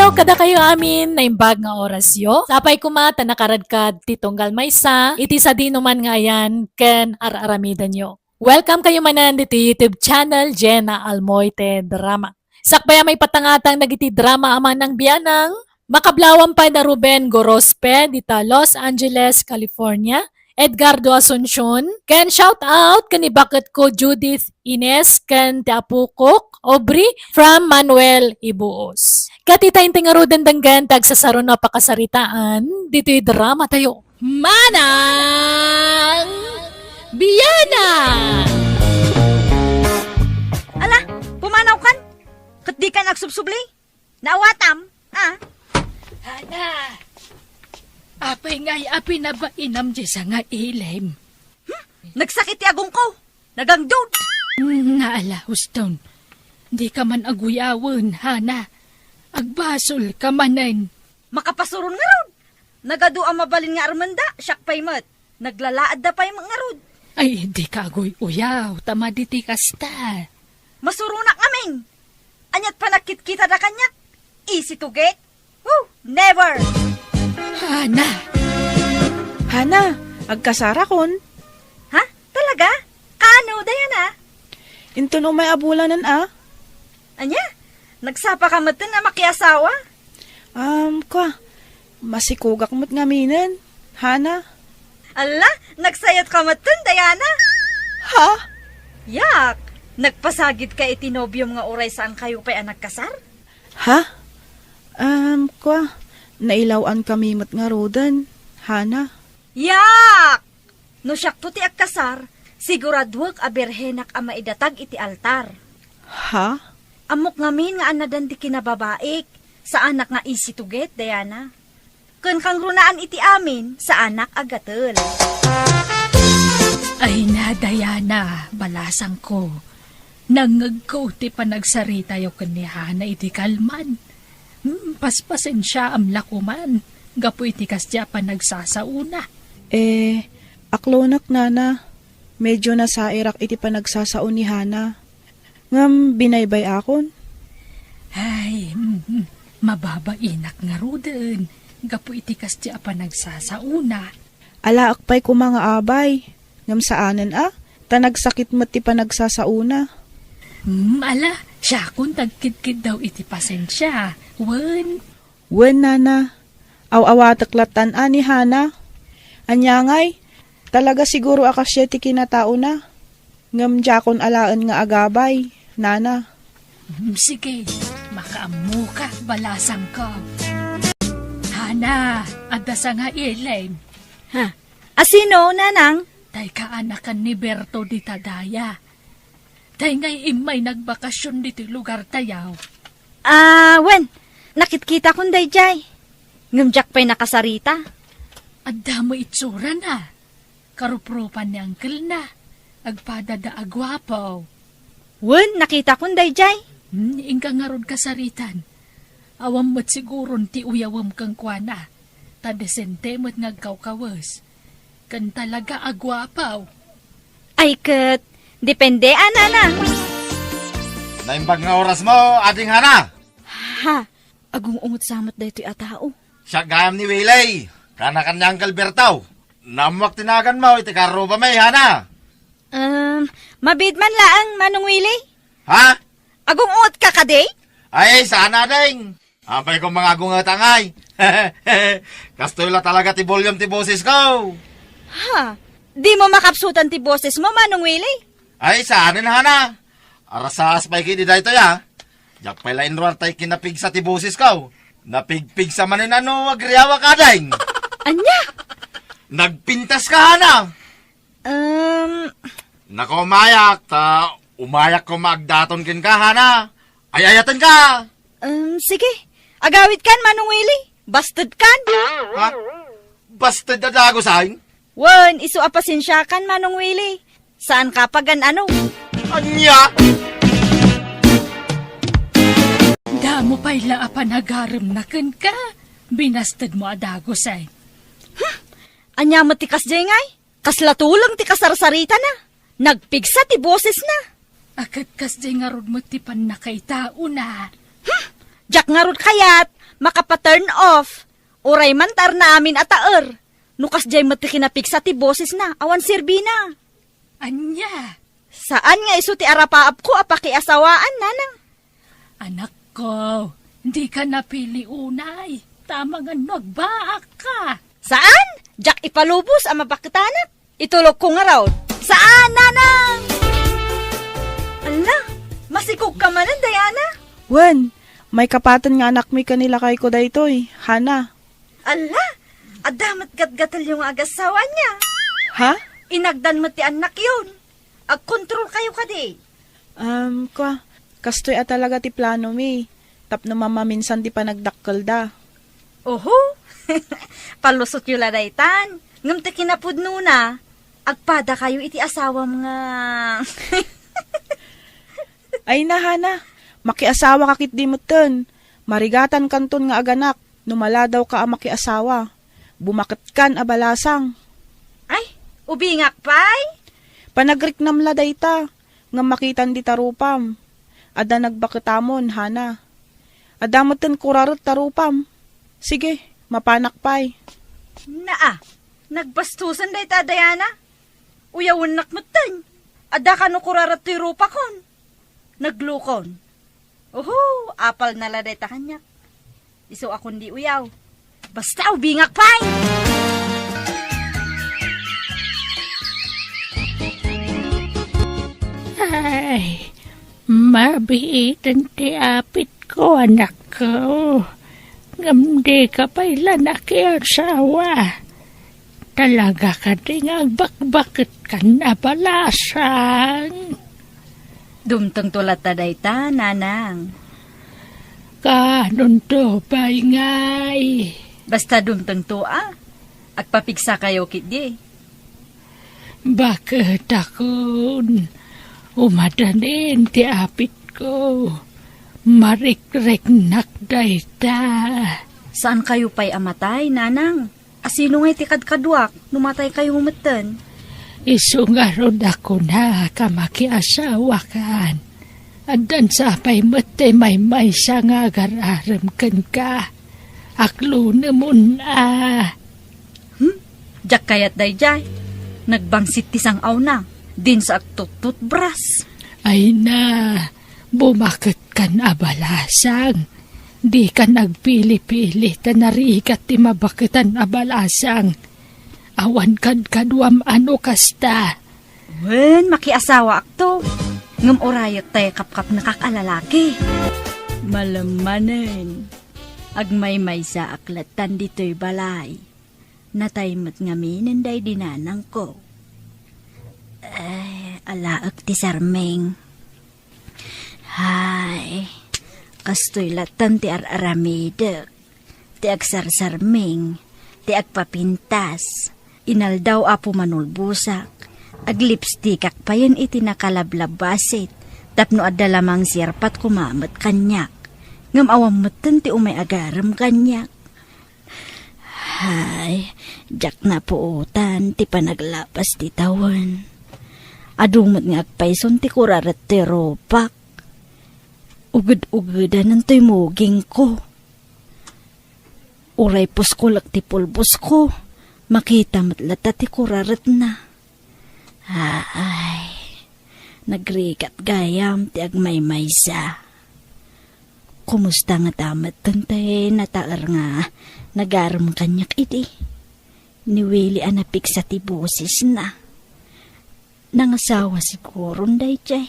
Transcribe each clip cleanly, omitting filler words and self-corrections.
Adlaw kada kayo amin na imbag nga oras yo. Sapay kumata nakaradkad titonggal maysa, iti sa dinuman nga yan ken araramidan yo. Welcome kayo manan dito YouTube channel Jenna Almoite Drama. Sakbaya may patangatang nagiti drama aman ng biyanang Makablawan pa na Ruben Gorospe dita Los Angeles, California. Edgardo Asuncion. Ken shout out kani bakit ko Judith Ines ken ti Apukok Aubrey from Manuel Ibuos. Katitayin tingarudan danggan tag sa saron na pakasaritaan dito'y drama tayo. Manang Biyana! Ala, pumanaw kan? Kat di ka nagsubsubli? Naawatam? Ah? Hana! Apay nga'y api na ba inam di sa nga ilim? Nagsakit ti agong ko. Nagangdod. Naala, Houston. Di ka man aguyawon, Hana. Agbasol ka manan. Makapasuron nga rod. Nagadu ang mabalin nga Armanda, siyak pay mat. Naglalaad da pay mga rod. Ay, di ka agoy uyaw. Tama diti kasta. Masurunak naming. Anyat pa nakit-kita da kanyak. Easy to get? Woo, never. Hana! Hana, agkasara kon. Ha? Talaga? Kano, Diana? Into no may abulanan Anya? Nagsapa ka matan na makiasawa? Masikugak mo't ngaminan. Hana. Ala, nagsayat ka matan, Diana? Ha? Yak! Nagpasagid ka itinobyom nga oray saan kayo pa'y anak kasar? Ha? Nailawan kami mo't nga rodan. Hana. Yak! No siyak to ti agkasar, siguradwag a berhenak a maidatag iti altar. Ha? Amok ngamin nga anadan di kinababaik, sa anak nga easy to get, Diana. Kun kang runaan iti amin, sa anak agatel. Ay na, Diana. Balasang ko. Nangag ko ti panagsarita yo kani Hana iti kalman. Paspasen siya am lakuman. Gapu iti kasya pa nagsasauna. Aklonak nana. Medyo nasairak iti panagsasaon ni Hana. Ngam binaybay akon. Ay, mababainak nga ruden. Gapu iti kasya pa nagsasauna. Ala akpay ko mga abay. Ngam saanan tanagsakit mo't ti panagsasauna. Ala, siya kung tagkid-kid daw iti pasensya. Wen. Wen nana. Aw-awataklatan ni Hana. Anyangay, talaga siguro akasya ti kinatao na. Ngam jakon alaan nga agabay, nana. Sige, makaamu ka, balasang ko. Hana, adasa nga ilim. Ha? Asino, nanang? Tay kaanakan ni Berto di Tadaya. Tay ngay imay nagbakasyon dito lugar tayaw. Wen, nakitkita kong dayjay. Ngamjak pa'y nakasarita. Adda mo itsura na. Karuprupan ni Uncle na. Agpadada agwapaw. Wen, nakita kong dayjay. Ingka nga ron kasaritan. Awam mo't siguron ti uyawam kang kwana. Tadesente mo't ngagkawkawas. Kan talaga agwapaw. Ay, kat, depende, nanang. Naimbag nga oras mo, ating Hana. Ha? Agong ungot samot da ito'y atao. Siya gayam ni Wilay. Kana-kanyang Galbertaw. Namuak tinagan mo, iti karo ba may Hana? Mabid man laang, Manong Willie. Ha? Agong ungot ka kaday? Ay, sana ding. Apay ko mga gungatangay. Kastoy la talaga ti volume ti boses ko. Ha? Di mo makapsutan ti boses mo, Manong Willie? Ay, saanin Hana. Arasas pa'y kini dahito ya. Jak pa'y lain ruar tayo kinapig sa ti boses ko. Napigpig sa manin agriyawa ka ding. Anya? Nagpintas ka Hana. Nako umayak, umayak ko magdaton kin ka Hana. Ayayatan ka. Sige. Agawit kan, Manong Willie. Busted kan. Ha? Basta dadago sa'yo? Wen, isu apasensya kan, Manong Willie. Saan ka pagan ano? Anya? Damo pa'y laapan agaram na kan ka. Binastad mo adagos ay. Anya mo tikas jay ngay? Kaslatulang ti kasarsarita na. Nagpigsa ti boses na. Akat kas jay nga rod mo ti pan na kay tao na. Jak nga rod kayat, makapa-turn off. Uray man tar na amin ataer. Nukas jay mati kinapik sa ti boses na, awan sirbi na. Anya, Saan nga iso ti arapaap ko apaki asawaan, nanang? anak ko, hindi ka napili unay. Tama nga nagbaak ka. Saan? Jak ipalubos ang mabakitanak. Itulog ko nga raw. Saan, nanang? Ala, masikog ka manan, Diana. Wen, may kapatan nga anak mi kanila kay ko daytoy, Hana. Ala, adamat gatgatal yung agasawa niya. Ha? Inagdan mo ti anak yun. Ag-control kayo kadi. Kastoy at talaga ti plano mi. Tapno mama minsan di pa nagdakkel da. Oho, palusot yung ladaytan. Ngam ti kinapudno na, agpada kayo iti asawa mga... Ay na, Hana, makiasawa kakit di mo ten. Marigatan kanton nga aganak, numala daw ka ang makiasawa. Bumakit kan abalasang. Ay, ubingak pay. Panagriknam la dayta, nga makitan di tarupam. Ada nagbakitamon, Hana. Adamot ten kurarot tarupam. Sige, mapanak pay. Naa, nagbastusan day ta, Diana. Uyawon nakmutan. Ada ka no kurarat ti rupa kon. Naglukon. Oho, apal na la day ta kanya. Iso akong di uyaw. Basta ubingak pay. Ay, mabiitan ti apit ko, anak ko. Ngamdi ka pala nakiasawa. Talaga ka ding agbakbakit ka na balasan. Dumtang tulat ta day ta, nanang. Kanon to ba'y ngay? Basta dumtang to Agpapigsa kayo kit di. Bakit akon? Umadanin ti apit ko. Marik-rik nakday ta. Saan kayo pa'y amatay, nanang? Asino nga'y tikad-kadwak, numatay kayo humatan? Isungarod ako na kamakiasawa kan. Andan sa pa'y matay may sa nga gararam kan ka. Aklo namun Jak kayat day jay. Nagbangsit tisang aw na. Din sa agtutut bras. Ay na, bumakit kan abalasang. Di ka nagpili-pili ta narikat ti mabakitan abalasang. Awan kan kadwam ano kasta. Wen, makiasawa akto. Ngam orayot tayo kapkap nakakalalaki. Malamanen. Agmay-may sa aklatan dito'y balay. Nataymat ngamin day dinanang ko. Ay, alaak ti sarmeng. Hay, kastoy latan ti ar-aramidek. Ti agsarsarmeng, ti agpapintas. Inaldaw apo manulbusak. Aglipstikak pa yan iti nakalablabasit. Tapno adda lamang sirpat kumamat kanyak. Ngam awamatan ti umay agaram kanyak. Hay, jak na puutan ti panaglapas ti tawan. Adumot nga agpayson ti kurarat ti ropak. Ugad-ugadan ang to'y muging ko. Uray puskulak ti pulbos ko. Makita matlata ti kurarat na. Ay, nagrikat gayam ti agmay-maysa. Kumusta nga tamat tantay nataar nga nagaram kanyak iti. Niwili anapik sa ti boses na. Nangasawa siguro day jay.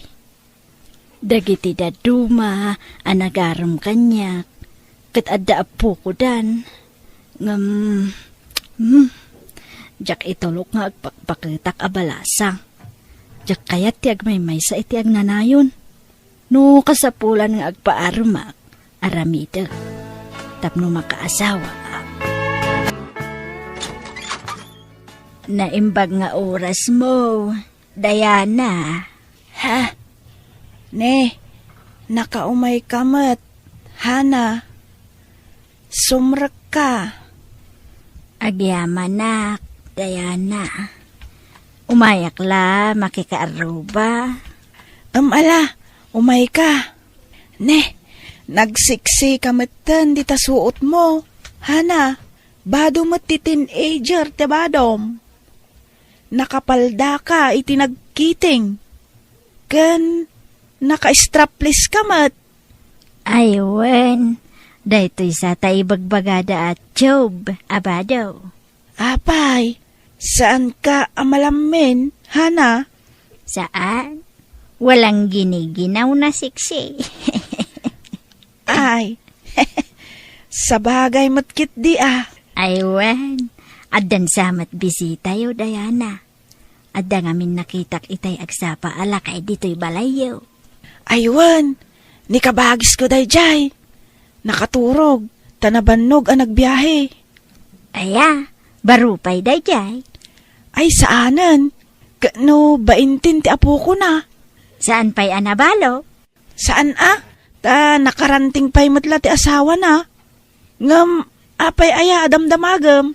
Dagiti daduma anagaram kanyak. Kat adda apo ko dan. Jak itulok nga agpakpakitak abalasang. Jak kayat ti agmay sa iti agnanayon. No kasapulan nga agpaarmak. Aramida, tapno makaasawa. Naimbag nga oras mo, Diana. Ha? Ne, nakaumay kamat. Hana, sumrak ka. Agyaman nak, Diana. Umayak la, makikaaruba. Ala, umay ka. Ne, Nagsiksi ka matan di tasuot mo. Hana, bado mo ti teenager te badom. Nakapalda ka iti nagkiting. Ken, naka-strapless ka mat. Aywan, daytoy sa taibagbagada at Job, abado. Apay, saan ka amalamin, Hana? Saan? Walang giniginaw na siksi. Ay, sa bagay matkit di ah. Aywan, addan samat bisita yo, Diana. Adda ngamin nakitak itay agsapa alakay dito'y balayo. Aywan, ni kabagis ko dayjay. Nakaturog, tanabannog ang nagbiyahe. Aya, barupay dayjay. Ay saanan? Kano baintin ti apo ko na? Saan pa'y anabalo? Saan ah? Ta nakaranting pa'y matla ti asawa na. Ngam, apay aya adamdamagam.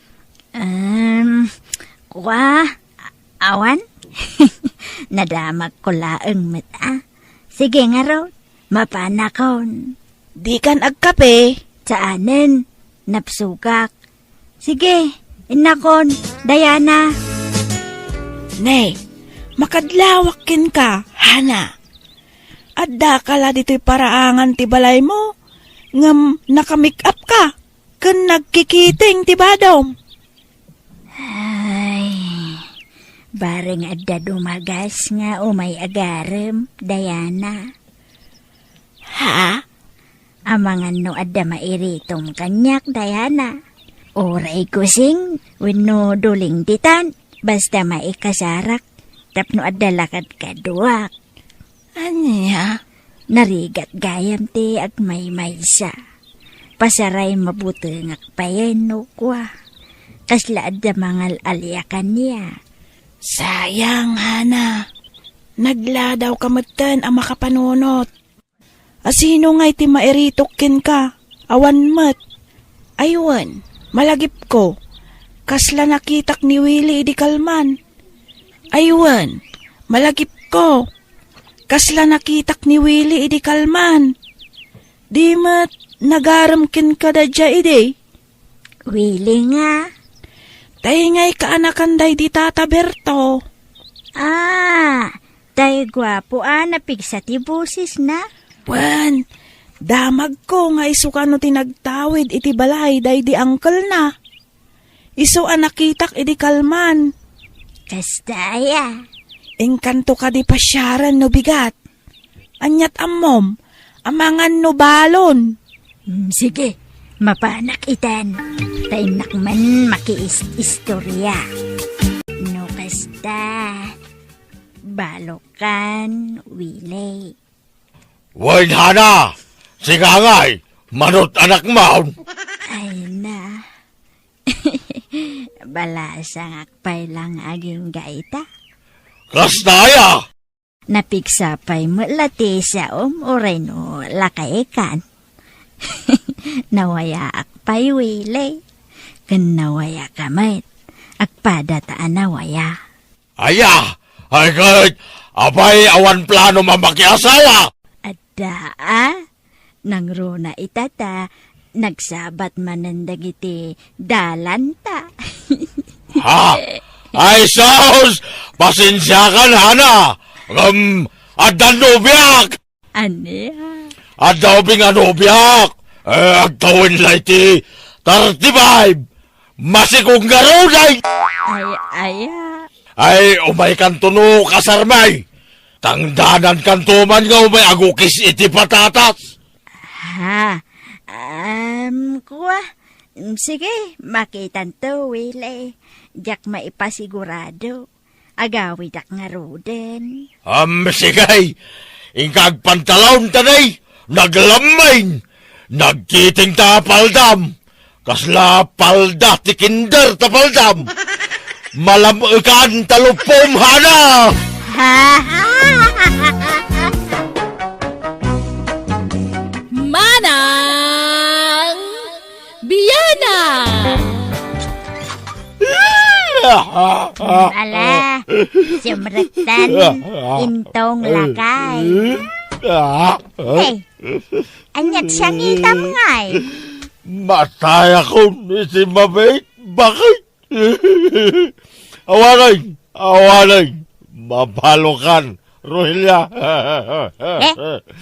Kwa, awan? Nadamag ko laeng mata. Sige nga raw, mapanakon. Di kan agkape. Saanen, napsugak. Sige, inakon, Diana. Nay, makadlawakin ka, Hana. Adda kala dito'y paraangan ti balay mo. Ngam nakamake up ka. Kan nagkikiting ti badom. Ay, bareng adda dumagas nga umay agarem, Diana. Ha? Amangan no adda mairitong kanyak, Diana. Oray kusing, wenno duling ditan, basta maikasarak, tapno adda lakad kaduak. Anya? Narigat gayam ti agmay-maysa. Pasaray mabuti ngakpayen no kwa. Kasla adda mangal alyakan niya. Sayang, Hana. Nagladaw kamatan ang makapanunot. Asino nga iti mairitokin ka? Awan mat. Aywan, malagip ko. Kasla nakitak ni Willie di kalman. Aywan, malagip ko. Kasla nakitak ni Willie di kalman. Di mat nagaramkin ka da dya ide. Willie nga. Tayngay kaanakan day di Tata Berto. Tayo gwapo napigsa ti busis na. Wan, damag ko nga iso ka no tinagtawid iti balay day di angkel na. Iso nakitak iti kalman. Kastaya. Engkanto ka di pasyaran no bigat. Anyat ammom, amangan no balon. Sige, mapanak itan. Tainak man makiis-istorya. No kasta, balokan, Willie. Wain Hana, sigangay, manot anak maun. Ay na. Balasang akpay lang aging gaita. Kastaya! Napigsapay mo lati sa oray no lakaikan. Nawaya akpay Willie. Kan nawaya kamay. Akpadataan nawaya. Aya, ay kahit apay awan plano mamakiasawa. Adda nang runa itata, nagsabat manandag iti dalanta. Ha? Ay saos, pasensya ka na, Hana. Adan nubiak. Aniya? Adaw bing nubiak. Agtawin lang iti 35. Masikong garunay. Aya. Ay, umay kantuno kasarmay. Tangdanan kantuman nga umay agukis iti patatas. Ha? Kuha. Sige, makitan to, Willie. Diyak maipasigurado. Agawid ak nga ruden. Sigay. Ingkag pantalon tanay. Naglamain. Nagkiting ta paldam. Kasla palda ti kinder ta paldam. Malamukan talupom, Hana. Manang Biyana! Ala, sumrektan, intong lakay. Hey, Anyat siyang itam ngay. Matay ako ni si Mabait. Bakit? Awanay. Mabalokan, Rohelia.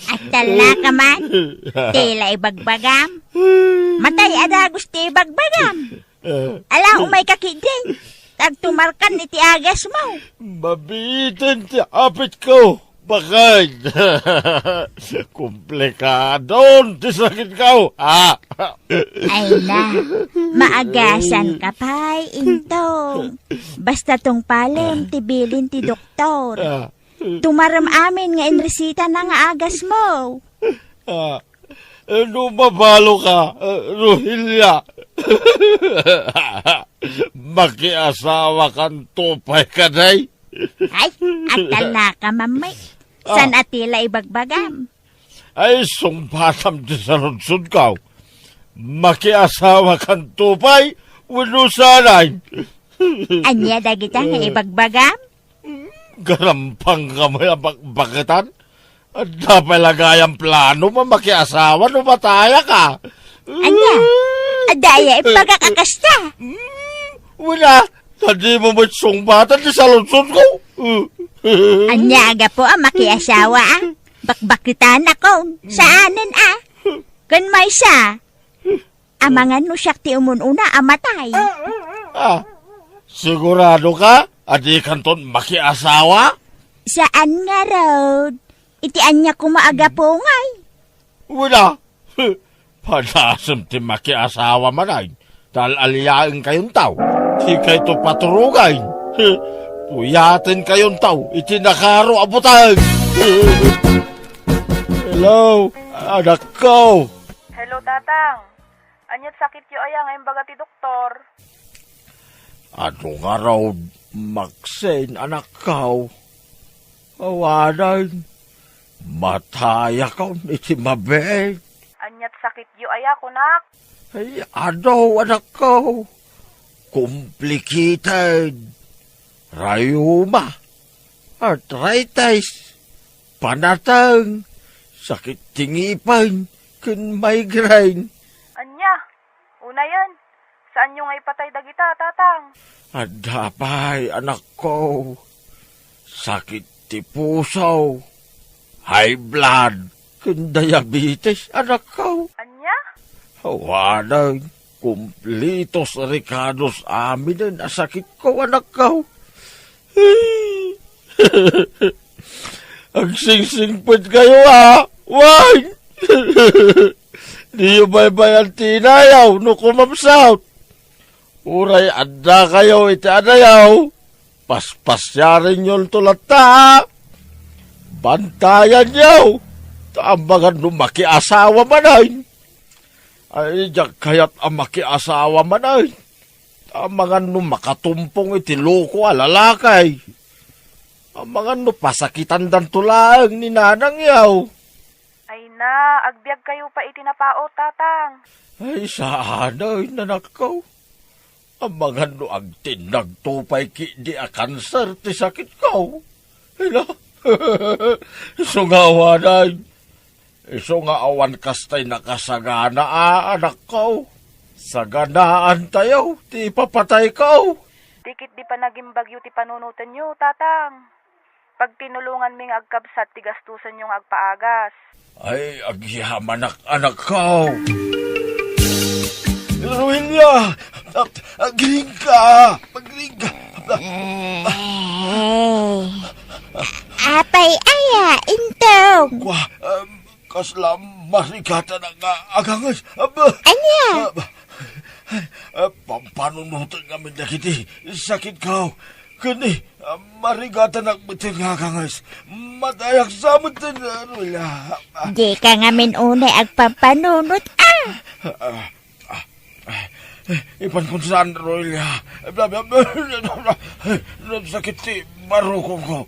At tala ka man. Tila ibagbagam. Matay adagos ti ibagbagam. Ala umay kakidi. Tagtumarkan iti agas mo. Mabitin ti apit ko. Bakit? Komplikadon ti sakit ko. Ay na, maagasan ka pa'y intong. Basta tong palem, tibilin ti doktor. Tumaram amin nga inresita na nga agas mo. Ano mabalo ka, Rohelia? Makiasawa kang tupay ka day? Ay, akal na ka mamay. San atila ibagbagam? Ay, sumpatam di sa lunsod ka. Makiasawa kang tupay, wano sanay. Anya dagita nga ibagbagam? Garampang kamay ang bakitan. At dapat lagayang plano mo makiasawa no mataya ka. Anya, adaya ipagakakasta. Wala, hindi mo may sumbatan di sa lunsod ko. Anya aga po ang makiasawa ah. Bakbakitan ako. Saanan ah? Kun may siya. Amangan no siya ti umununa amatay. Sigurado ka? Adi kanton makiasawa? Saan nga road? Itian niya kumaaga po ngay. Wala. Panasam ti makiasawa manay. Dahil aliyain kayong tao. Di kayo to paturugay. Puyatin kayong tao. Itinakaro abutan. Hello, anak ko. Hello, tatang. Anyat sakit yu aya ngayon baga ti doktor. Ano nga raw magsen anak ko? Awanan. Mataya ka iti mabait. Anyat sakit yu aya kunak. Ay, ano anak ko? Complicated. Rayuma. Arthritis. Panatang. Sakit tingipan. Kun migraine. Anya, una yan. Saan yung ipatay dagita, tatang? Adapay, anak ko. Sakit ti puso. High blood. Kun diabetes, anak ko. Anya? Hawanan, kumplitos ricados amin na sakit ko, anak ko. Ang sing-singpad kayo, ha? Why? Di yung baybayan tinayaw, no kumamsaw. Uray, anda kayo, iti anayaw. Paspasyarin yun tulata. Bantayan yaw. Tambagan no makiasawa manay. Ay, diyak kaya't ang makiasawa manay. Tambagan no makatumpong iti loko alalakay. Tambagan no pasakitan dan tulang ni nanang yaw. Ay na, agbyag kayo pa itinapao, tatang. Ay, saanay, nanak ko. Tambagan no ang tinagtupay ki di a kanser ti sakit ko. Ay na, iso nga awanay. Iso nga awan kastay nakasagana anak ko. Saganaan tayo, ti papatay ko. Dikit di pa naging bagyo ti panunutan nyo, tatang. Pag tinulungan ming agkabsat, ti gastusan yung agpaagas. Ay, agyaman anak ko. Rohelia, agring ka. Magring ka. Apay aya, intong. Kwa, kaslam marikata na nga agangay. Aba, Anya? pampanon mo ito nga mindakiti. Sakit ka. Kani, marigata na bitin nga agangay. Matayak sa mutin. Wala. Di ka nga minunay agpapanunot ah. Ipan kung saan, Rohelia. Sakit si marukong ko.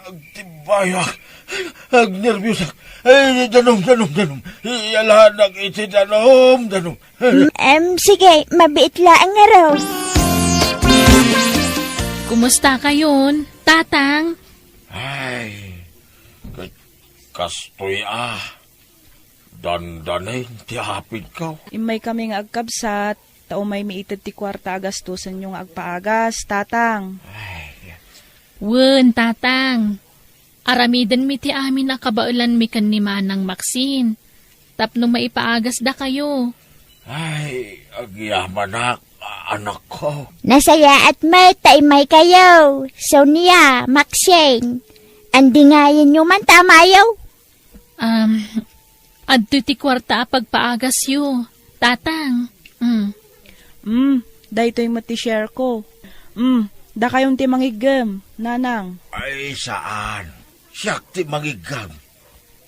Agtibayak. Agnervyusak. Ay, danom. Iyalahan iti danom. Sige, mabiitlaan nga raw. Kumusta kayon, tatang? Ay, Kastoy dandanin ti hapid ka. Imay kami nga agkabsat, tao may miitid ti kwarta agastusan yung agpaagas, tatang. Wen, tatang. Aramidan mi ti amin na kabaulan mi kan ni Manang Maxine. Tapno maipaagas da kayo. Ay, agyaman anak ko. Nasaya at may taimay kayo. Sonia, Maxine. Andingayin nyo man tamayaw. Adto ti kwarta pagpaagas yu. Tatang. Daytoy mo ti share ko. Da kayong ti mangigam, nanang. Ay, saan? Siyak ti mangigam.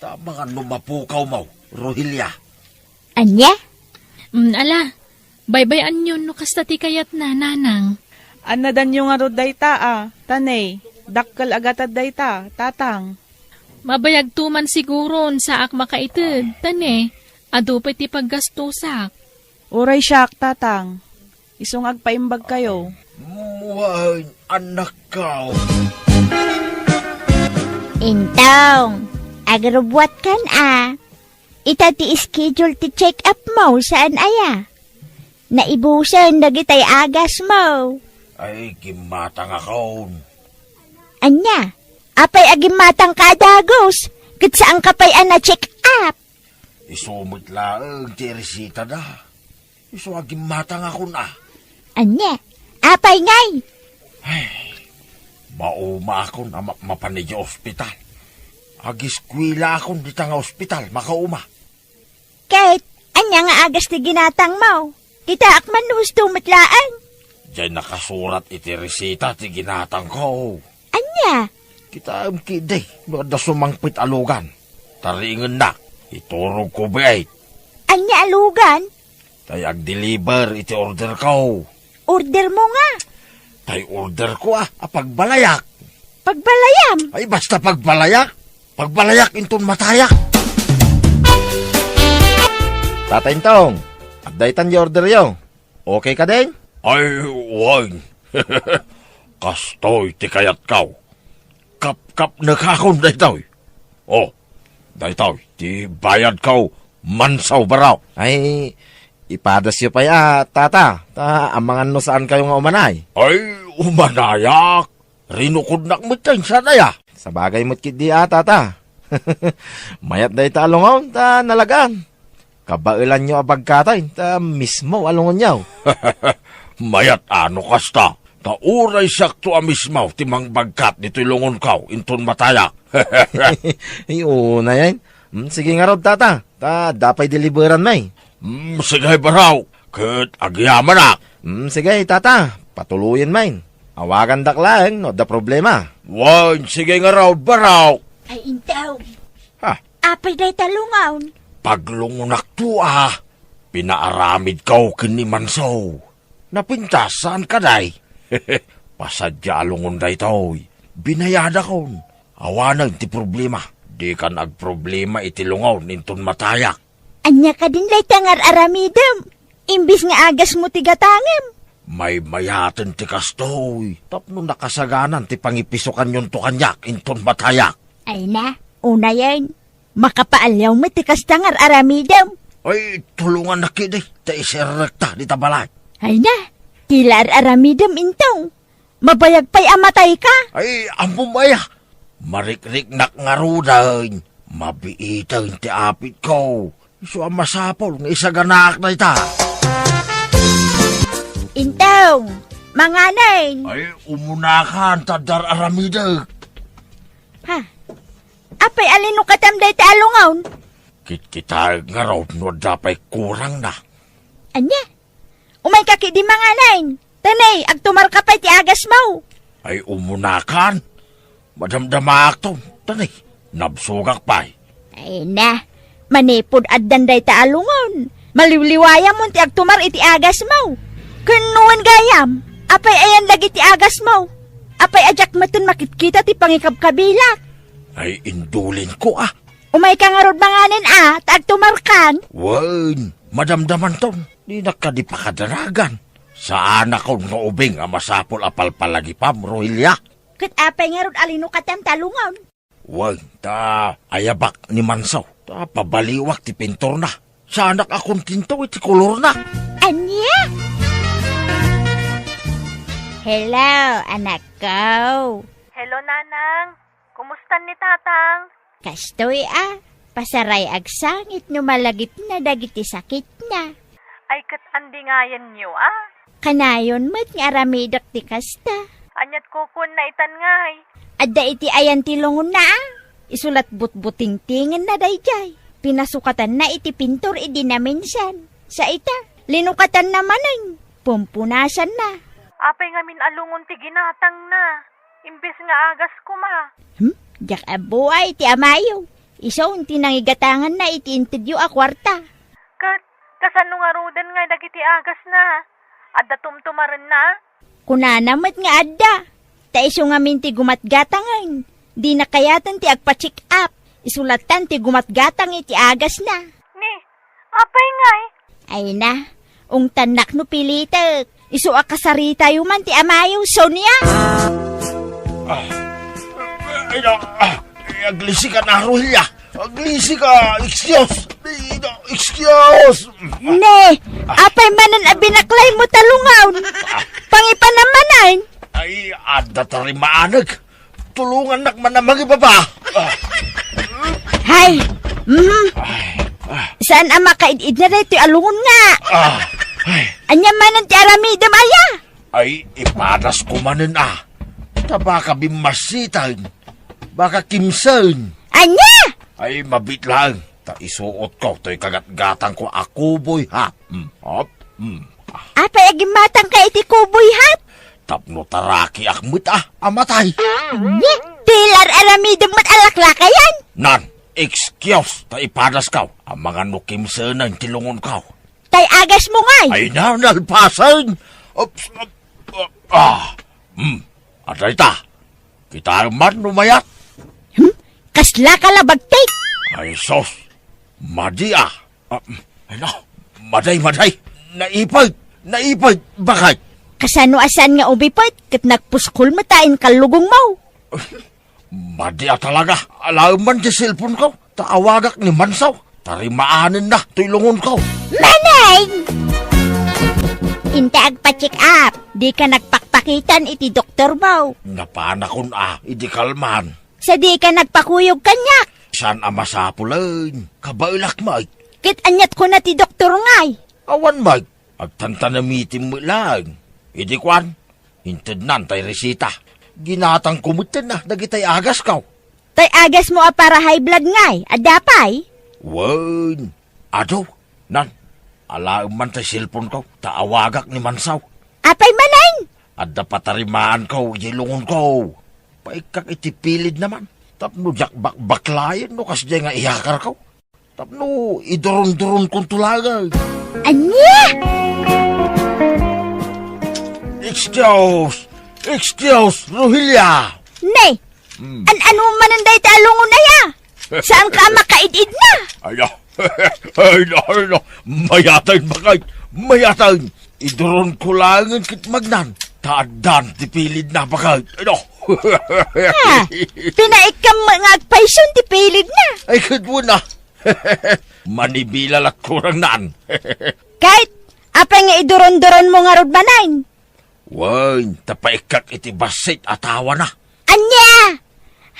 Tama nga lumapukaw mo, Rohilia. Anya? Ala, baybayan yun no kasta ti kayat na, nanang. Anadan yung nga rod dayta tanay. Dakkal agatad dayta, tatang. Mabayag tuman siguron sa ak makaitid, tane. Adupay ti paggastusak. Uray siyak, tatang. Isong agpaimbag kayo. Muhay, anak ka. Intong, agrobwat kan Ita ti schedule ti check up mo saan aya. Naibusan dagitay agas mo. Ay, kimatang ako. Anya, apay agim matang kadagos. Kat saan ka pa'y na check up? Isumit lang, ti resita na. Isuagim matang ako na. Anya, apay ngay. Mauma ako na mapanidya ospital. Agiskwila akong dita nga ospital, makauma. Kahit, anya nga agas ti ginatang mo. Kita akman husto matlaan. Diyan nakasurat iti resita ti ginatang ko. Anya, Kita am kiday, da sumangpit alugan. Taringan na, iturog ko bayit. anya alugan. Tay ag-deliver iti order ko. Order mo nga. Tay order ko pagbalayak. Pagbalayam. Ay basta pagbalayak. Pagbalayak inton matayak. Tatay Intong, updatean di order yo. Okay ka din? Ay, wag. Kastoy ti kayat kaw. Kap na kakon daytoy. Oh, daytoy, ti bayad kaw mansaw baraw. Ay, ipadas yo pa tata. Amangan no saan kayo nga umanay? Ay, umanayak. Rinukod nak mitay sa daya. Sa bagay mo't kidi tata. Mayat day ta alungaw, ta nalagan. Kabailan nyo abagkatay, ta mismo alungon nyaw. Mayat ano kasta, ta uray sakto mismo, timang bagkat dito ilungon kaw, inton matayak. Una yan. Sige nga rod tata, ta dapay deliveran may. Sige baraw, kat agyaman na. Sige tata, patuluyin may. Awagan daklang, no da problema. Wan, sige nga raw baraw. Ay, intaw. Ha? Apay day talungaw. Paglungunak to pinaaramid kaw kini mansaw. Napintasan ka day. Pasadya alungon day toy. Binayada ko. Awanag ti problema. Di ka nagproblema itilungaw ninton matayak. Anya ka din lay tangar aramidem. Imbis nga agas mo tigatangem. May mayaten ti kastoy. Tapno nakasaganan ti pangipisukan yon to kanyak inton matayak. Ay na, una yan. Makapaalyaw mo tikas tangar aramidem. Ay, tulungan na kidi. Ta isirekta di tabalay. Ay na, tilar aramidem intong. Mabayag pa'y amatay ka. Ay, amumaya. Marikrik nak ngarudan. Mabiitang ti apit ko. So, ang masapol nga isaganak na ita. Intong, manganay. Ay, umunakan, tadar aramidag. Ha? Apay alino katamday ta alungaw. Kita nga raw, no dapay kurang na. Anya? Umay kaki di manganay. Tanay, agtumar ka pa'y ti agas mo. Ay, umunakan. Madamdamak to. Tanay, nabsugak pa'y. Ay na, manipod addanday ta alungaw. Maliwliwaya mo ti agtumar iti agas mo. Kunuan gayam, apay ayan lagi ti agas mo. Apay ajak matun makitkita ti pangikabkabilak. Ay, indulin ko Umay ka nga rod manganin tagtumarkan. Wan, madamdaman to. Di nakadipakadaragan. Saan ako nga ubing masapol apal palagi pa, Rohilia? Kat apay nga rod alino katam talungaw. Wag, ayabak ni Mansaw. Pabaliwak ti pintor na. Sa anak akong tinto, iti kolor na. Anya? Hello, anak ko. Hello, Nanang. Kumusta ni Tatang? Kastoy pasaray ag sangit no malagit na dagiti sakit na. Ay, kat andi nga yan nyo, Kanayon mo't nga aramidak ti kasta. Anyat kukun na itan ngay. Adda iti ayan ti lungon na Isulat but-buting tingin na dayjay. Pinasukatan na iti pintor idi na minsan. Sa ita, linukatan naman pumpunasan na. Apay ngamin alungon ti ginatang na. Imbes nga agas ko ma. Jak abuay ti amayo. Iso ti nangigatangan na iti intidyo a kwarta. Kasano nga rudan nga dagiti agas na. Adda tumtumaran na. Kunanamat nga adda. Taiso nga minti gumatgatangan. Di na kayatan ti agpa-check up. Isulatan ti gumatgatang iti agas na. Ni, apay ngay. Ay na, tanak no pilitek. Iso akasarita yuman ti amayo, Sonia. Aglisi ka na, Ruhilya. Aglisi ka, excuse. Excuse. Ne, apay manan abinaklay mo talungaw. Pangipanamanan. Ay, ada tarimaanag. Tulungan nak manamang ibaba. Hay, saan ang makaidid na rito alungon nga? Anya manan ti aramidam aya. Ay, ipadas ko manin Baka bimasitan. Baka kimsan. Anya? Ay, mabit lang. Isuot ko. To'y kagat-gatang ko ako, boy, ha? Apay agimatang ka iti kuboy hat. Tapno taraki akmit, amatay. Nye, pilar aramidam mat alaklakayan. Nan, excuse. Ipadas ka. Ang mga nukimsan ang tilungon ka. Tay agas mo ngay. Ay na, nalpasan. Atay ta. Kita man numayat. Kasla kalabagtik. Ay, sos. Madi ay na, maday. Naipag. Bakit? Kasano asan nga ubipot, kat nagpuskol matain kalugong mo. Madi talaga. Alaman di cellphone ko. Taawagak ni Mansaw. Tarimaanin na. Tulungon ko. Manay! Inta agpa-check up. Di ka nagpakpakitan iti doktor mo. Napanakon idi kalman. Sa di ka nagpakuyog kanyak. San amasapulan. Kabailak, Mike. Kit anyat ko na ti doktor ngay. Awan, Mike. Agtantanamitin mo lang. Idi kwan. Hinted nan tay resita. Ginatang kumutin na. Dagitay agas kaw. Tay agas mo para high blood ngay. Adapay? Wan. Ado. Nan. Alaang man tay cellphone ko. Taawagak ni Mansaw. Apay manay? Adda patarimaan ko. Yilungon ko. Paikak itipilid naman. Tapno jak baklayan no kasya nga ihakar ko. Tapno idoron-doron kong tulagay. Anya? Excuse, Ruhilya. Nay, ano mananday talungon na ya? Saan ka makaidid na? Ay no. Mayatan. Idoron ko langan kit magnan. Taadan tipilid na bakay. Pinaikam nga agpaisyon ti pilid na. Ay kadwo na. Manibilal at kurang naan. Kahit, apay nga iduron-duron mo nga rod manayn. Wan, tapaikak iti basit atawa na. Anya!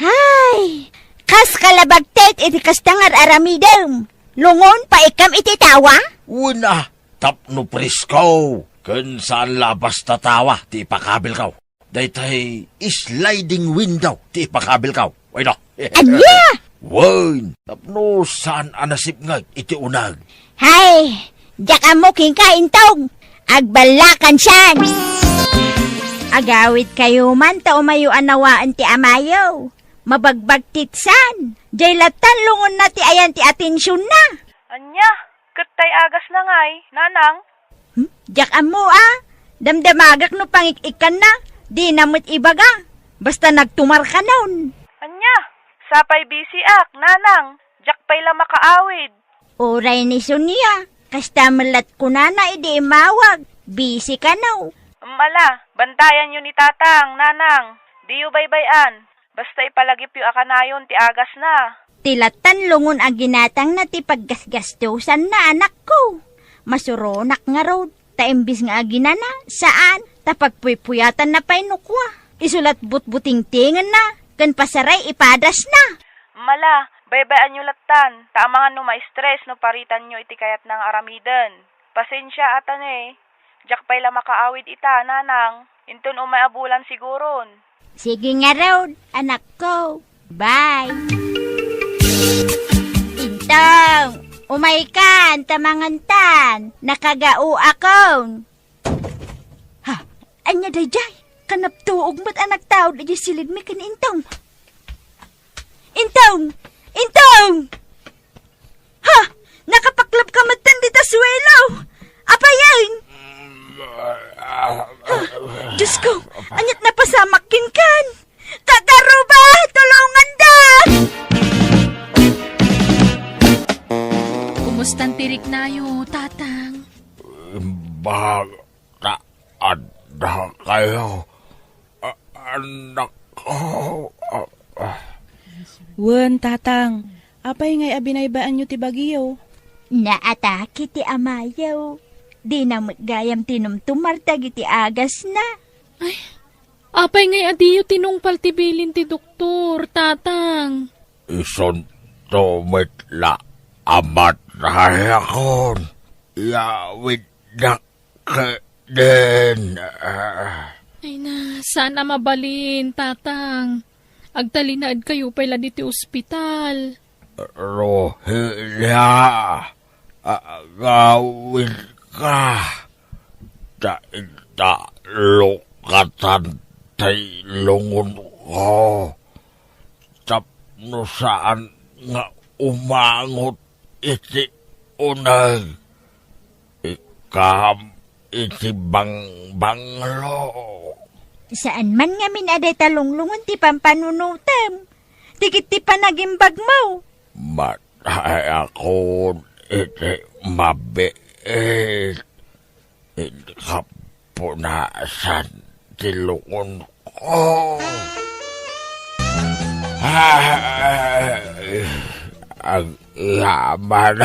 Hay! Kas kalabagtet iti kastangar aramidem. Lungon paikam iti tawa? Una, tapno presko. Kun saan labas tatawa, ti ipakabil kaw. Daytay sliding window, ti ipakabil kaw. Wait no. Anya! Wan, tapno saan anasip nga iti unag. Hay! Diyak mo kingkaintog. Agbalakan siyan. Agawid kayo man ta umayo anawaan ti amayo. Mabagbag titsan. Jay latan lungon na ti ayan ti atensyon na. Anya, katay agas na ngay, Nanang. Diyak mo damdamagak no pangikikan na. Di namit ibaga. Basta nagtumar ka nun. Anya, sapay busy Nanang. Diyak pa'y la makaawid. Oray ni Sonia. Kasta malat ko na idi imawag. Busy ka na. Mala, bantayan yun ni Tatang, Nanang. Di yu baybayan. Basta ipalagip yung akanayon, ti agas na. Tilatan lungon ang ginatang na ti paggasgastusan na anak ko. Masuronak nga raw, taimbis nga aginana, saan? Tapagpuypuyatan na painukwa. Isulat but-buting-tingan na, kan pasaray ipadas na. Mala, baybayaan nyo latan. Taamangan no ma-stress no paritan nyo iti kayat ng aramiden. Pasensya atan eh. Diyak pa'y la makaawid ita, nanang. Intun umay abulan siguron. Sige nga raw, anak ko. Bye. Intong, umay kan, tamangantan. Nakagao akong. Ha, anya dayjay. Kanap tuog mo't anak tao da silid mi kan intong. Intong! Intong! Ha! Nakapaklap ka matan dita suwelo! Apa yan? Diyos ko, anyat na pasamakin kan! Kakaro ba? Tulungan da! Kumustan tirik nayo, tatang? Bata ada kayo. Anak ko. Wen, tatang. Apay ngay abinaybaan nyo ti Baguio. Naatake ti amayaw. Di na magayam tinumtumar tagi ti agas na. Apay ngay adiyo tinungpal tibilin ti doktor, tatang. Ison tumit la amat rahayakon. Yawid na ka din. Ay na, sana mabalin, tatang. Agtalinaad kayo pala diti ospital. Rohilya, agawin ka. Lokatan tailungon ko. Tapno saan nga umangot iti unag. Ikam iti banglo. Saan man nga minaday talunglungon ti pampanunutam. Tikit ti panagimbag mo. Matay ako iti mabiit. Hindi ka punasan tilungon ko. Ang yaman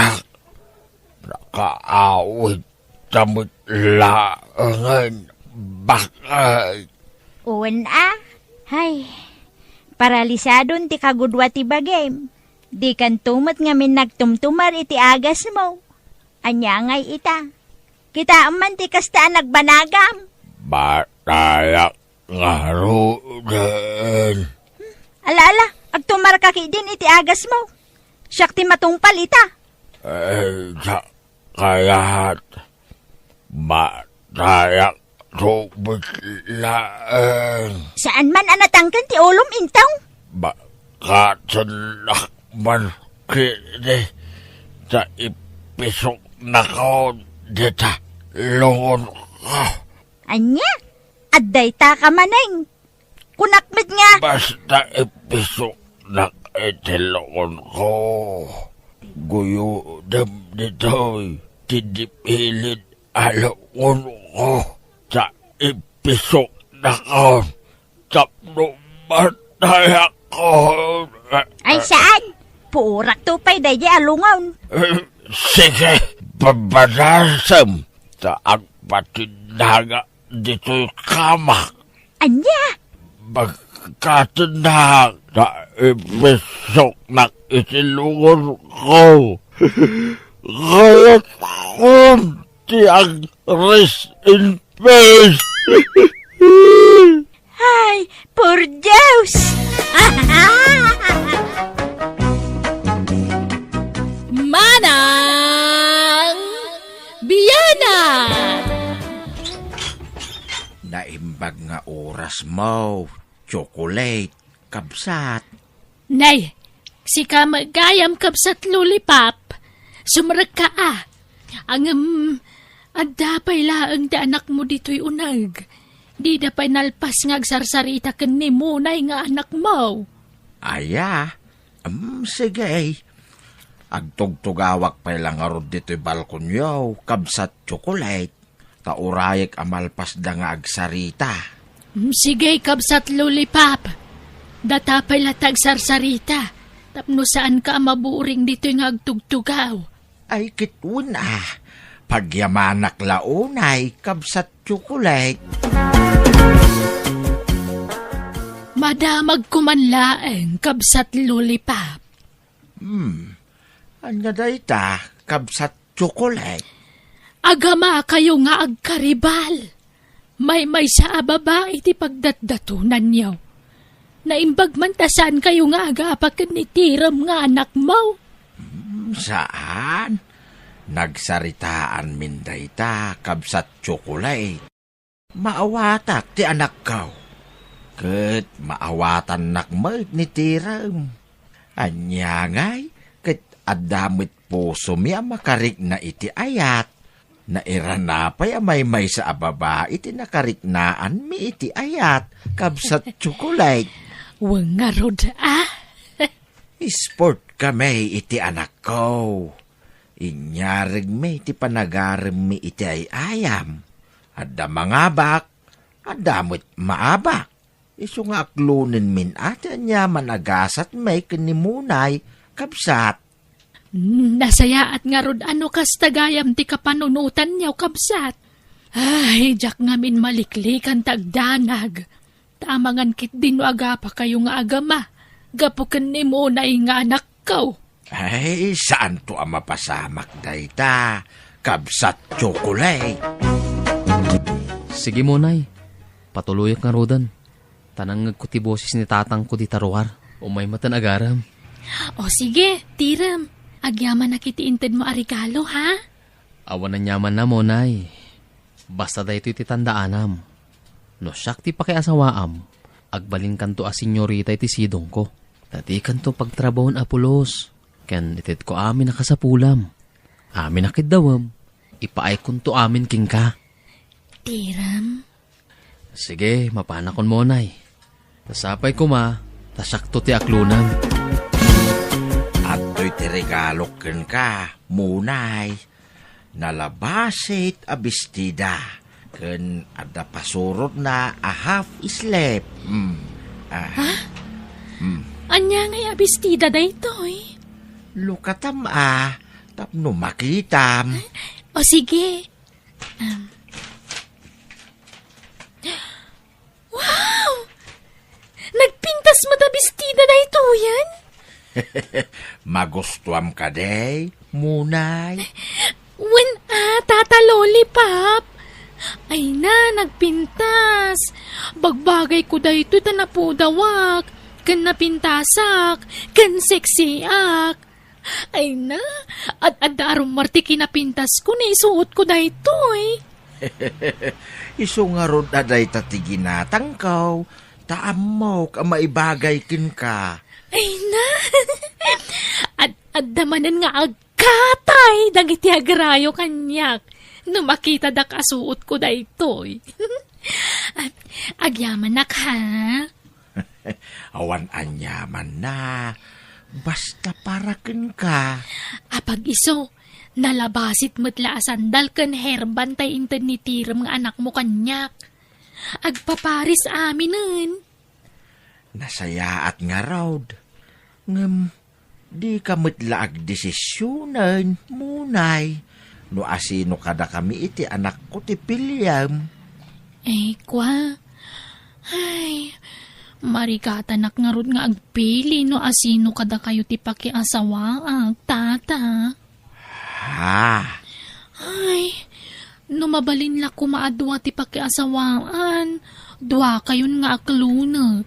nakaawit tamit laangan bakay. Uwan Hay, paralisadon ti kagudwa ti bagay. Di kan tumot nga min nagtumtumar iti agas mo. Anya ngay ita. Kita man ti kastaan nagbanagam. Batayak nga rudan. Ala, agtumar ka din iti agas mo. Siyak ti matungpal ita. Kaya't batayak tubig laang. Saan man anatangkan ti ulom intaw? Bakatanak man kini sa ipisok na ko dita lungon ko. Anya? Adday ta ka maneng. Kunakmit nga. Basta ipisok na itilungon ko. Guyo dem dito'y tidipilid alungon ko. Sa ipisok na ko. Tapno matay ako. Ay saan? Puurak tupay dahi alungaw. Sige, pabanasam sa ang patindaga dito'y kamak. Anya? Magkatindag sa ipisok na isilungon ko. Kaya kunti ang rest in peace. Ay, poor Diyos! Manang Biyana! Naimbag nga oras mo. Chocolate. Kabsat. Nay, si ka magayam kabsat lulipap. Sumarag ka Ang adapay laang da anak mo dito'y unag. Di da pa'y nalpas nga agsarsarita ken ni munay nga anak mo. Aya. Sige. Agtugtugawak pa lang arod dito'y balkonyo. Kabsat chocolate. Taurayek amalpas da nga agsarita. Sige kabsat lulipap. Data pala tagsarsarita. Tapno saan ka maburing dito nga agtugtugaw. Ay kitun pagyamanak launay kabsat tsukulay. Madamag kumanlaeng kabsat lollipop. Anya dayta kabsat tsukulay. Agama kayo nga agkaribal. May sa ababa iti pagdatdatunan niyo. Naimbag man tasan kayo nga agapakan ni Tiram nga anak mo. Saan? Nagsaritaan min dayta kabsat tsukulay. Maawatak ti anak kaw. Ket maawatan nakmet ni Tiram. Anya ngay, ket adamit puso miya makarik na iti ayat. Nairanapay may sa ababa iti nakariknaan mi iti ayat kabsat tsukulay. Wang nga rod Sport kami iti anak ko. Inyarig mi iti panagarim mi iti ayam. Adda mangabak, adamot maabak. Iso nga aklunin min ati niya managasat may kanimunay kabsat. Nasaya at nga rod ano kas tagayam ti kapanunutan niyaw kabsat. Ay, jak ngamin maliklikan tagdanag. Tamangan kit din aga pa kayo nga agama. Gapukan ni mo na nga anak ko. Ay, saan to ang mapasamak dayta? Kabsat tsukulay. Sige mo, nay. Patuloyak nga rodan. Tanang kuti boses ni tatang ko di taruar. Umay matan agaram. O sige, Tiram. Agyaman na kitiintad mo arigalo, ha? Awan na nyaman na mo, nay. Basta da ito iti tandaanam. No siyak ti pakiasawaam. Agbalin kanto a senyorita iti sidong ko. Dati kanto pagtrabawon apulos. Ken itit ko amin nakasapulam. Amin nakidawam. Ipaay kunto amin king ka. Tiram. Sige, mapanakon mo, nay. Tasapay ko tasakto ti aklunam. At to'y tiregalok ken ka, munay. Nalabasit a bestida. Ken ada pasurot na a half sleep. Anya ngay abistida da ito, eh. Lukatam tapno makitam. O sige. Wow! Nagpintas mo da bestida da ito, yan? Magustuam ka day, munay. When tata lollipop. Ay na, nagpintas. Bagbagay ko da ito ta napudawak. Kan napintasak. Kan seksiak. Ay na, at adarong marti kinapintas ko na isuot ko da ito, eh. Iso nga rod aday tatiginatang kaw. Taamaw ka maibagay kin ka. Ay na, at damanan nga agkatay dagiti agrayo kanyak. No makita da kasuot ko da ito, eh. At agyaman na ka. Awan anyaman na. Basta paraken ka. Apag iso, nalabasit matla asandal kan herban tay inted ni Tiram nga anak mo kanyak. Agpaparis aminen. Nasayaat nga raud. Ngem, di ka matlaag desisyonan, munay. No asino kada kami iti anak ko ti Pilyam. Eh, kwa. Ay, marikatanak nga rod nga agpili no asino kada kayo ti pakiasawaang tata. Ha? Ay, no mabalin la kumaadwa ti pakiasawaan, dwa kayon nga aklunot.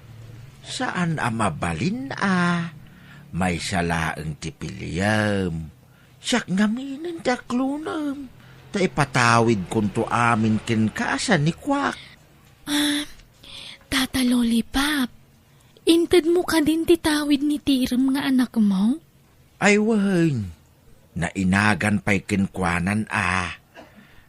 Saan mabalin May salaang ti Pilyam. Siyak ngaminan ti aklunam. Ta ipatawid kunto amin ken kaasan ni Kwak. Tata Lollipop, inted mo ka din titawid ni Tiram nga anak mo? Ay wen, nainagan pa'y kinkwanan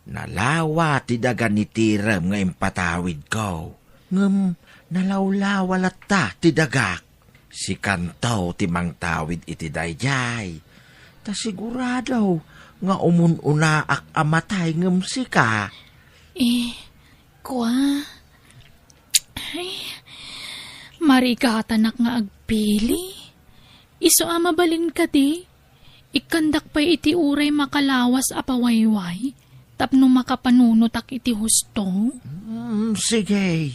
Nalawa ti daga ni Tiram nga impatawid ko. Ngem, nalawlawalat ta ti dagak. Si kantaw ti mangtawid iti dayjay. Ta sigurado nga unaak amatay ngem sika. Kwa... Ay, Marigatanak nga agpili. Iso mabalin ka di. Ikandak pa iti uray makalawas apawayway. Tapno makapanunotak iti husto. Sige,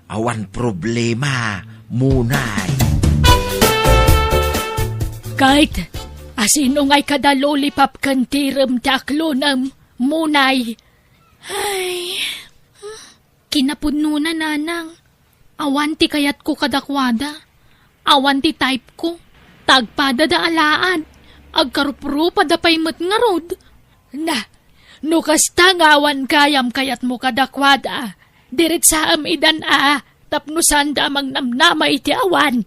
awan problema, munay. Kahit asinong ay kadalolipap kan tiram ti aklonam, munay. Ay, kinapudno na nanang. Awan ti kayat ko kadakwada. Awan ti type ko. Tagpada da alaan. Agkaruprupa da paymet nga rod. Na, no kasta nga awan kayam kayat mo kadakwada. Dirit sa idan tapno sanda mang namnama iti awan.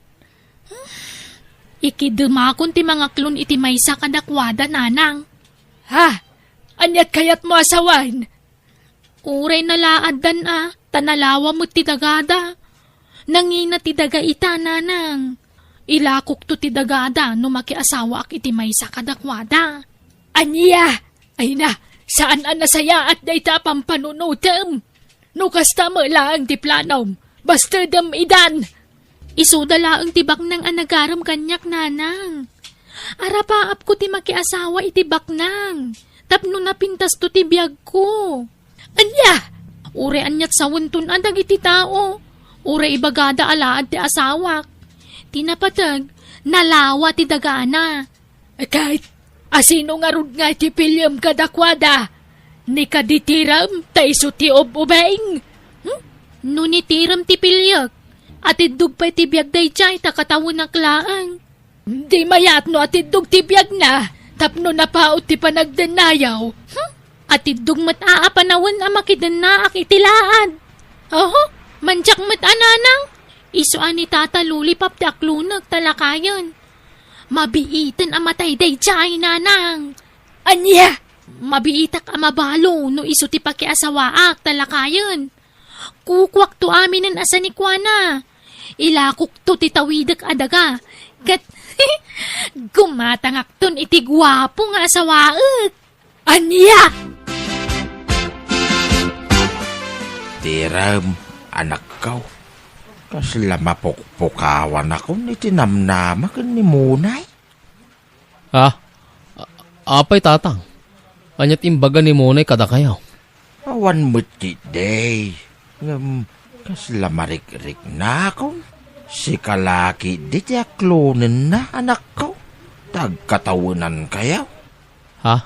Ikidumakon ti mga klon iti maysa kadakwada nanang. Ha? Anyat kayat mo asawan? Uray nalaad dan tanalawa mo ti dagada. Nangina ti daga ita nanang. Ilakok to ti dagada no makiasawa ak iti maysa kadakwada. Anya! Ay na, saan nasaya at dayta pampanunutem? No kasta mo laang ti planom, basta dem idan. Isudala ang tibak ng anagaram kanyak nanang. Arapaap ko ti makiasawa iti baknang. Tapno napintas to ti biyag ko. Anya! Ure anyat sawuntun adag iti tao. Ure ibagada alaad ti asawak. Tinapatag, nalawa ti dagana. Kahit asino nga rod nga ti pilyam kadakwada. Ni kaditiram taiso ti obubeng. No ni tiram ti pilyag. At idug pa ti biyag day chay takatawon na klaang. Di mayat no at idug ti biyag na. Tapno na paot ti panagdanayaw. At idug mat aapanawon ang makidana ak itilaan. Oho, manjak mat ananang. Isuan ni tata lulipap ti aklunag talakayan. Mabiitan ang matay day chay nanang. Anya! Mabiitak ang mabalo no iso ti pakiasawaak talakayan. Kukwak to amin ang asa ni Kwana. Ilakok to ti tawidak adaga. Kat gumatangak ton iti gwapo nga asawaak. Anya! Tiram, anak ko. Kasla mapukpukawan ako ni tinamnama kan ni munay. Apay tatang. Anyat imbaga ni Monay kada kayaw. Awan mo't ti day. Kasla marik-rik na ako. Si kalaki di ti aklonen na anak ko. Tagkatawunan kayaw. Ha?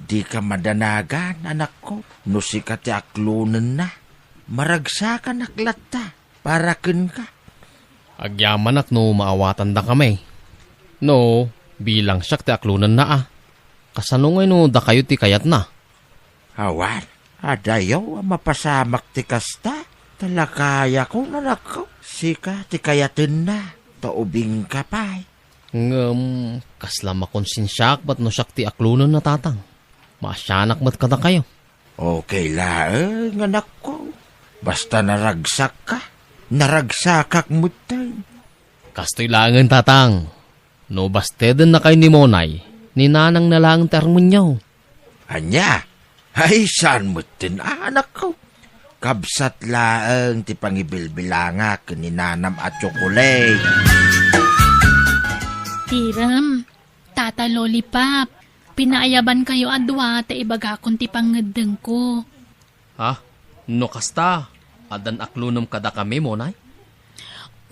Di ka madanagan anak ko. No si ka ti aklonen na. Maragsakan aklata. Para ken ka. Agyaman ak no maawatan da kami. No, bilang siyak ti aklunan na Kasano ngay no da kayo ti kayat na. Awan, adayaw mapasamak ti kasta. Talakaya ko nanak ko. Sika ti kayatin na. Taubing ka pa'y. Kasla makonsensyak ba't no siyak ti aklunan na tatang. Masyanak ba't kada kayo? Okay laeng anak ko. Basta naragsak ka. Naragsakak mo tayo. Kastoy langan tatang. No basteden na kayo ni Monay. Ni nanang na lang termonyaw. Anya, ay saan mo tin anak ko? Kabsat laeng ti pangibilbilanga kininanam at tsokolate. Tiram, tata lollipop. Pinaayaban kayo adwa ta ibagakon ti pangedeng ko. Ha? No kasta. Adan aklunam kada kami, Monay?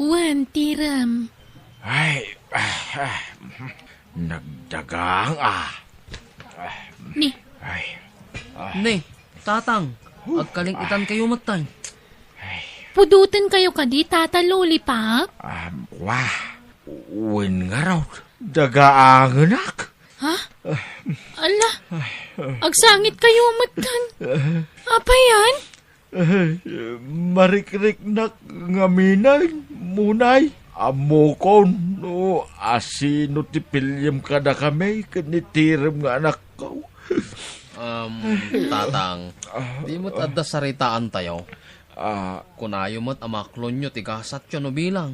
Wan, tiram. Ay, nagdagang Ni, Ay, Ne, tatang. Agkalingitan kayo matay. pudutin kayo kadi, tata lollipop? wah, uwin nga raw. Dagaang anak. Ha? Ala, agsangit kayo matan. Apa yan? Marik-rik na ngaminay, munay. Amokon, no, asino ti pilyam kada kami, kanitiram nga anak ko. Tatang, di mo't adda saritaan tayo. Kunayo mo't amaklon nyo, tigasat yun no bilang.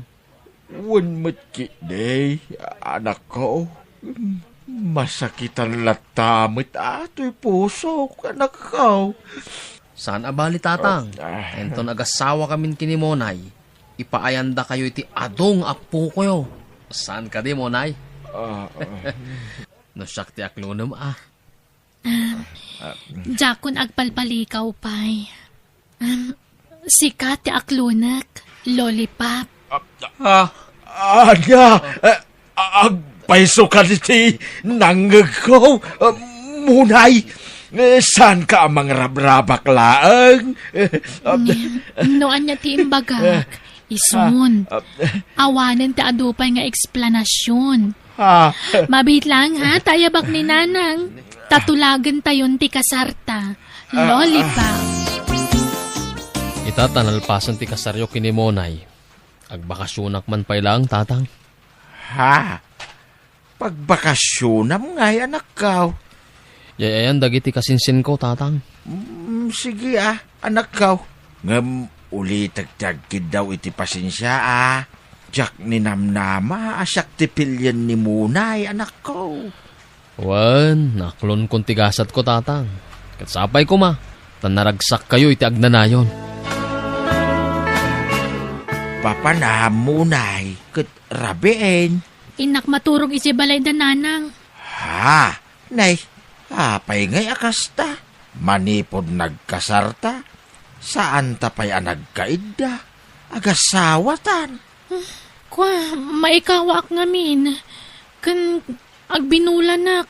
Wan matkiday, anak ko. Masakitan latamit ato'y puso, anak ko. Saan abali tatang? Ento nagasawa kamin kini Monay. ipaayanda kayo iti adong apo koyo. Saan ka di mo, nay? No, siyak ti aklunam Jakon agpalpalikaw, pay. Sikat ti aklunak, lollipop. Anya, agpaiso ka iti nanggag ko. Munay, saan ka ang mga rabrabak laang? Noan niya ti imbagak, isun. Awanan ti adupay nga eksplanasyon. Mabit lang ha, tayabak ni nanang. Tatulagan tayon ti kasarta. Lollipop. Itatanalpasan ti kasaryo kinimonay. Agbakasyonak man pay lang, tatang. Pagbakasyonam ngay anak ka. Yayayan dagiti kasinsin ko, tatang. Sige anak ka. Ngam ulitagtagkid daw iti pasensya Jak ninamnama asyak ti pilyan ni Munay anak ko. Wan, naklon kong tigasat ko, tatang. Katsapay ko ma, tanaragsak kayo iti agnanayon. Papanam Munay, ket rabeen. Inak maturog iti balay da nanang. Nay, apay ngay akasta. Manipod nagkasarta. Saan tapay nagkaidda? Agasawatan. Kwa, maikawak ngamin. Kan agbinulanak.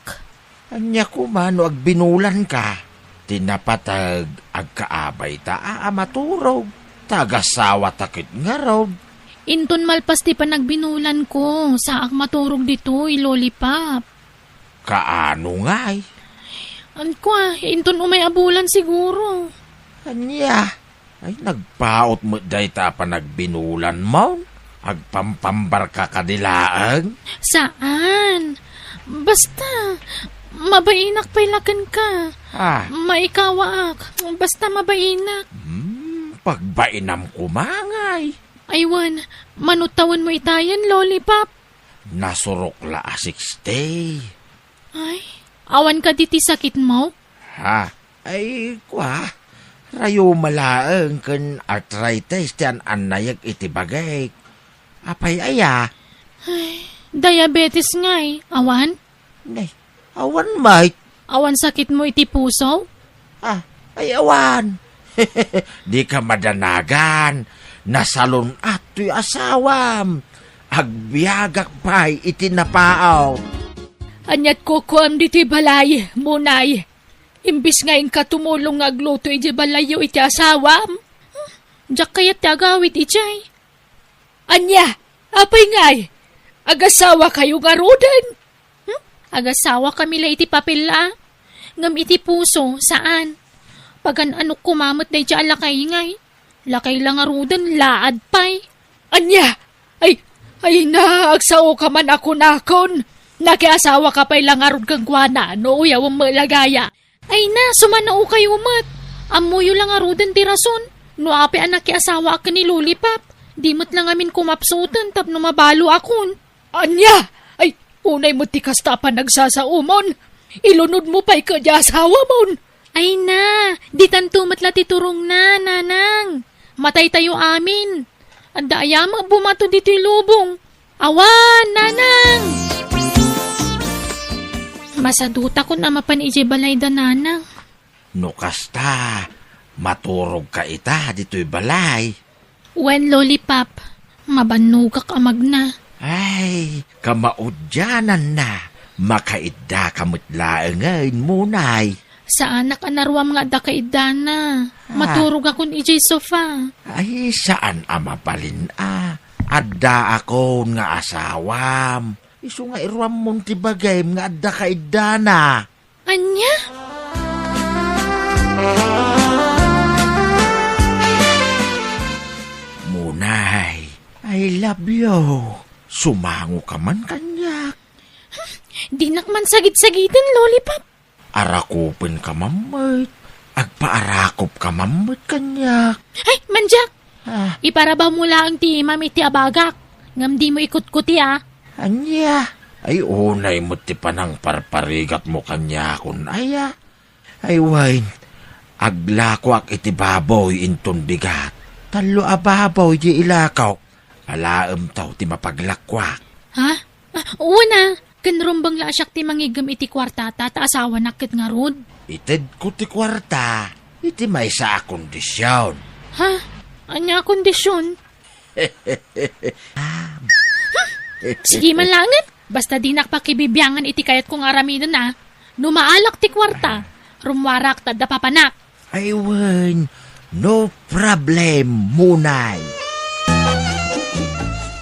Anya kumano agbinulan ka. Tinapatag agkaabay ta maturog. Tagasawa takit nga raw. Inton malpas ti panagbinulan ko. Saak maturog dito, Lollipop. Kaano ngay? Kwa, inton umay abulan siguro. Anya, ay nagpaot mo day ta panagbinulan mo. Agpampambar ka kadilaang. Saan? Basta, mabainak pailakan ka. Maikawaak, basta mabainak. Pagbainam kumangay. Aywan, manutawan mo itayan, Lollipop. Nasurok la asikste. Ay, awan ka diti sakit mo? Ay, kwa. Rayo malaang kan arthritis tiyan anayag iti bagay. Apay aya. Ay, diabetes ngay, awan? Nay, awan mate. Awan sakit mo iti puso? Ay awan. Di ka madanagan. Nasalon ato'y asawam. Agbiagak pa'y itinapaaw. Anyat ko kuam diti balay, Munay. Imbis ngayon ka tumulong agluto iti balayo iti asawam. Diyak kayat agawit ijay. Anya, apay ngay. Agasawa kayo nga rodan. Agasawa kami la iti papila. Ngam iti puso, saan? Pagan ano kumamot na iti alakay ngay. Lakay lang arudan, laad pay. Anya, ay naagsaw ka man ako nakon. Nakiasawa ka pa'y lang arod kang kuwana, no uyawang malagaya. Ay na, sumanao kayo mat. Amuyo lang arudan ti rason. No api anak kiasawa ka ni Lollipop. Di mo't lang amin kumapsutan tapno mabalo akon. Anya, ay unay mo ti kasta pa nagsasaumon. Ilunod mo pa'y kadya asawa mon. Ay na, di tantumat la titurong na, nanang. Matay tayo amin. Anda ayama bumato dito lubong. Awan, nanang! Masaduta ko na mapan ije balay da nanang. No kasta, maturog ka ita dito'y balay. When Lollipop, mabanugak amag na. Ay, kamaudyanan na. Makaidda kamutlaangan Munay. Sa anak anarwam nga da kaidana. Maturog akon ije sofa. Ay, saan amapalin Adda ako nga asawam. Isu nga irwam mong tibagay nga adda kaidana. Anya? Munay, I love you. Sumango ka man kanyak. Di nakman sagit-sagitan, Lollipop. Arakupin ka mamit. Agpaarakop ka mamit kanyak. Ay, manjak! Iparabaw mo lang ti mami ti abagak. Ngam di mo ikot-kuti Anya, ay unay mo ti panang parparigat mo kanya kun Ay wine, aglakwak iti baboy inton bigat. Talo ababaw di ilakaw. Alaam taw ti mapaglakwak. Ha? Una, kanrumbang la asyak ti mangigam iti kwartata ta asawa nakit nga rod. Ited ko ti kwarta. Iti may sa kondisyon. Ha? Anya kondisyon? Sige man langit. Basta di nakpakibibiyangan iti kayat kong aramidon na. Numaalak ti kwarta. Rumwarak ta dapapanak. Ay, wen. No problem, munay.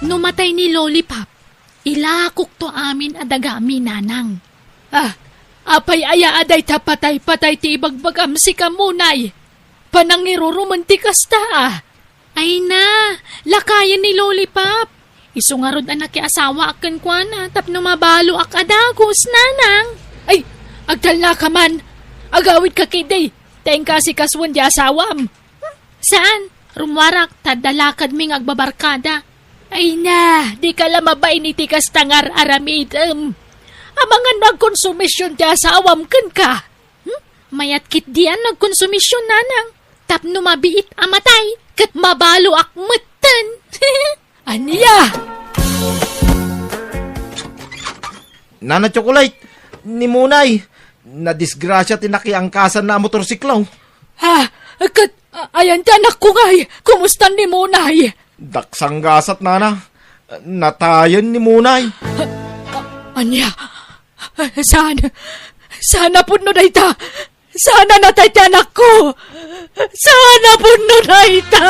Numatay ni Lollipop. Ilakok to amin adagami nanang. Apay aya aday tapatay-patay ti ibagbagam si kamunay. Panangiro romantikas ta. Ay na, lakayan ni Lollipop. Isungarod anak ki asawa akan kwa na tapno mabalo ak adagos nanang. Ay, agdal na ka man. Agawid ka kiday. Teng kasi kaswan di asawam. Saan? Rumwarak tadalakad ming agbabarkada. Ay na, di ka lamabay ni tikas tangar aramidem. Amangan nagkonsumisyon di asawam kan ka. Mayat kit diyan nagkonsumisyon nanang. Tapno mabiit amatay. Kat mabalo ak matan. Aniya! Nana Chocolate, ni Munay, na-disgrasya tinakiangkasan na motorsiklaw. Ayan tanak ko ngay. Kumusta ni Munay? Daksanggasat, Nana. Natayan ni Munay. Anya, sana puno na ita. Sana natay anak ko. Sana puno na ita.